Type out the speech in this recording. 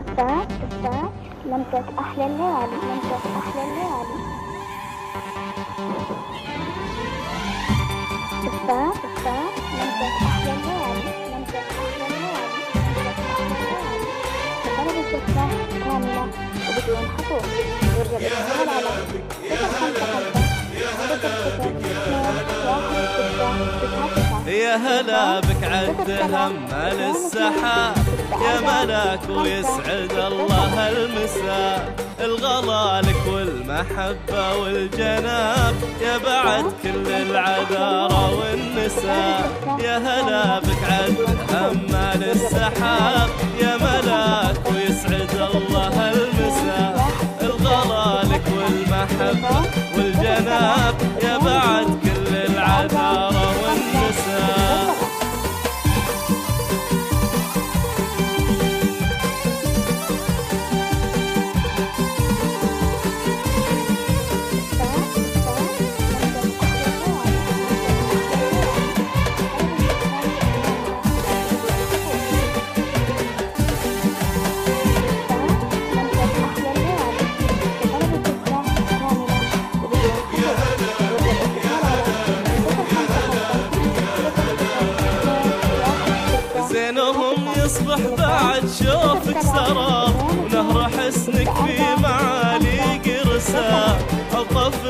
تفاح تفاح لمسة أحلى الليالي، لمسة أحلى الليالي. تفاح تفاح لمسة أحلى الليالي، لمسة أحلى الليالي، لمسة أحلى الليالي. تقرب التفاح كاملة وبدون حبوب، يرجع الإشتغال على 055 يا هلا بك عدها مال السحاب يا ملاك ويسعد الله المساء. الغلا لك والمحبة والجناب يا بعد كل العذارى والنساء. يا هلا بك عدها مال السحاب يا ملاك ويسعد الله المساء. الغلا لك والمحبة والجناب يا بعد كل العذارى والنساء. زينهم يصبح بعد شوفك سراب ونهر حسنك في معالي قرسا. الطف